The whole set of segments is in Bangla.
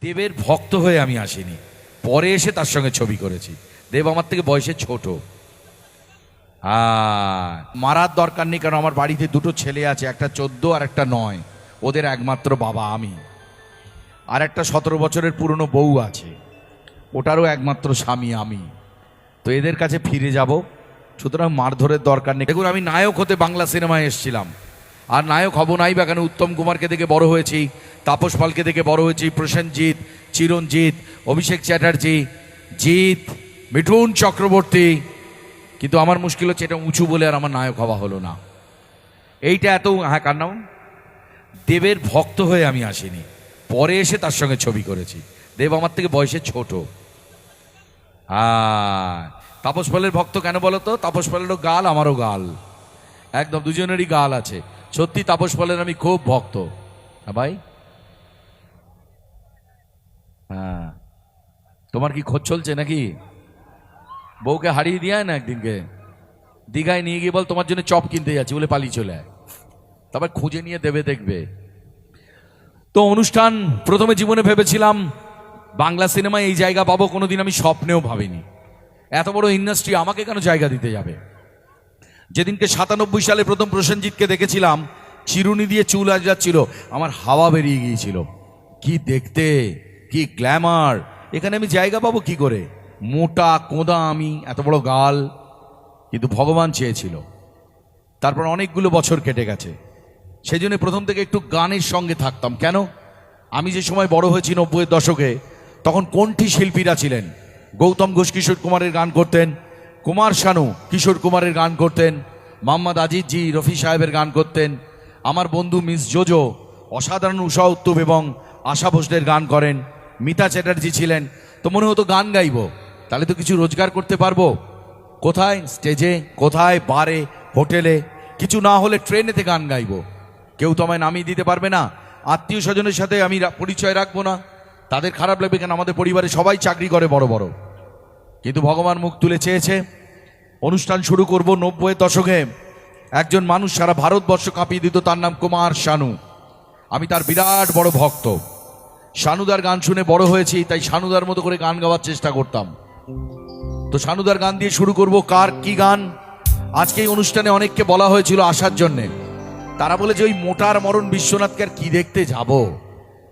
দেবের ভক্ত হয়ে আমি আসিনি, পরে এসে তার সঙ্গে ছবি করেছি। দেব আমার থেকে বয়সে ছোট। মারার দরকার নেই, কারণ আমার বাড়িতে দুটো ছেলে আছে, একটা 14 আর একটা 9। ওদের একমাত্র বাবা আমি। আর একটা 17 বছরের পুরনো বউ আছে, ওটারও একমাত্র স্বামী আমি। তো এদের কাছে ফিরে যাব, সুতরাং মারধরের দরকার নেই। দেখুন, আমি নায়ক হতে বাংলা সিনেমায় এসেছিলাম, আর নায়ক হব নাই বা কেন। উত্তম কুমারকে দেখে বড় হয়েছি, তাপস পালকে দেখে বড় হয়েছি, প্রসেনজিৎ, চিরঞ্জিত, অভিষেক চ্যাটার্জি, জিৎ, মিঠুন চক্রবর্তী। কিন্তু আমার মুশকিল হচ্ছে এটা উঁচু বলে আর আমার নায়ক হওয়া হলো না। এইটা এত, হ্যাঁ কার নাম, দেবের ভক্ত হয়ে আমি আসিনি, পরে এসে তার সঙ্গে ছবি করেছি। দেব আমার থেকে বয়সে ছোট। তাপস পালের ভক্ত কেন বলতো? তাপস পালেরও গাল, আমারও গাল, একদম দুজনেরই গাল আছে। সত্যি তাপস পালের আমি খুব ভক্ত। হ্যাঁ ভাই, হ্যাঁ। তোমার কি খোঁজ চলছে নাকি? বউকে হারিয়ে দিয়ে না একদিনকে দীঘায় নিয়ে গিয়ে বল তোমার জন্য চপ কিনতে যাচ্ছি বলে পালিয়ে চলে আয়, তারপর খুঁজে নিয়ে দেবে, দেখবে। তো অনুষ্ঠান প্রথমে জীবনে ভেবেছিলাম বাংলা সিনেমায় এই জায়গা পাবো, কোনোদিন আমি স্বপ্নেও ভাবিনি। এত বড় ইন্ডাস্ট্রি আমাকে কেন জায়গা দিতে যাবে? যেদিনকে 97 সালে প্রথম প্রসেনজিৎকে দেখেছিলাম, চিরুনি দিয়ে চুল আজরাচ্ছিল, আমার হাওয়া বেরিয়ে গিয়েছিল। কি দেখতে, কি গ্ল্যামার! এখানে আমি জায়গা পাবো কি করে? মোটা কোঁদা আমি, এত বড় গাল। কিন্তু ভগবান চেয়েছিল। তারপর অনেকগুলো বছর কেটে গেছে। সেই জন্য প্রথম থেকে একটু গানের সঙ্গে থাকতাম। কেন? আমি যে সময় বড় হয়েছি 90-এর দশকে, তখন কণ্ঠী শিল্পীরা ছিলেন। গৌতম ঘোষ কিশোর কুমারের গান করতেন, কুমার শানু কিশোর কুমারের গান করতেন, মোহাম্মদ আজিজ জি রফি সাহেবের গান করতেন, আমার বন্ধু মিস জোজো অসাধারণ উষা উত্তুপ এবং আশা ভোসলের গান করেন, মিতা চ্যাটার্জি ছিলেন। তো মনে হতো গান গাইবো, তাহলে তো কিছু রোজগার করতে পারবো। কোথায়? স্টেজে, কোথায় বারে, হোটেলে, কিছু না হলে ট্রেনেতে গান গাইবো। কেউ তো আমায় নামিয়ে দিতে পারবে না। আত্মীয় স্বজনের সাথে আমি পরিচয় রাখবো না, তাদের খারাপ লাগবে কেন? আমাদের পরিবারে সবাই চাকরি করে বড় বড়। কিন্তু ভগবান মুখ তুলে চেয়েছে, অনুষ্ঠান শুরু করব 90-এর দশকে। একজন মানুষ সারা ভারতবর্ষ কাঁপিয়ে দিত, তার নাম কুমার শানু। আমি তার বিরাট বড় ভক্ত। শানুদার গান শুনে বড় হয়েছি, তাই শানুদার মতো করে গান গাওয়ার চেষ্টা করতাম। তো শানুদার গান দিয়ে শুরু করব। কার কি গান? আজকে এই অনুষ্ঠানে অনেককে বলা হয়েছিল আসার জন্যে, তারা বলে যে ওই মোটার মরণ বিশ্বনাথকে আর কি দেখতে যাব,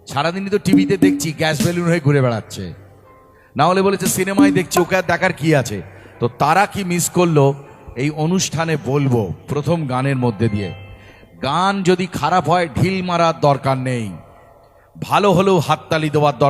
সারাদিনই তো টিভিতে দেখছি গ্যাস বেলুন হয়ে ঘুরে বেড়াচ্ছে। না হলে বলেছে সিনেমায় দেখছি, ওকে আর দেখার কি আছে? তো তারা কি মিস করলো এই অনুষ্ঠানে বলবো প্রথম গানের মধ্যে দিয়ে। গান যদি খারাপ হয় ঢিল মারার দরকার নেই, ভালো হলেও হাততালি দেওয়ার দরকার।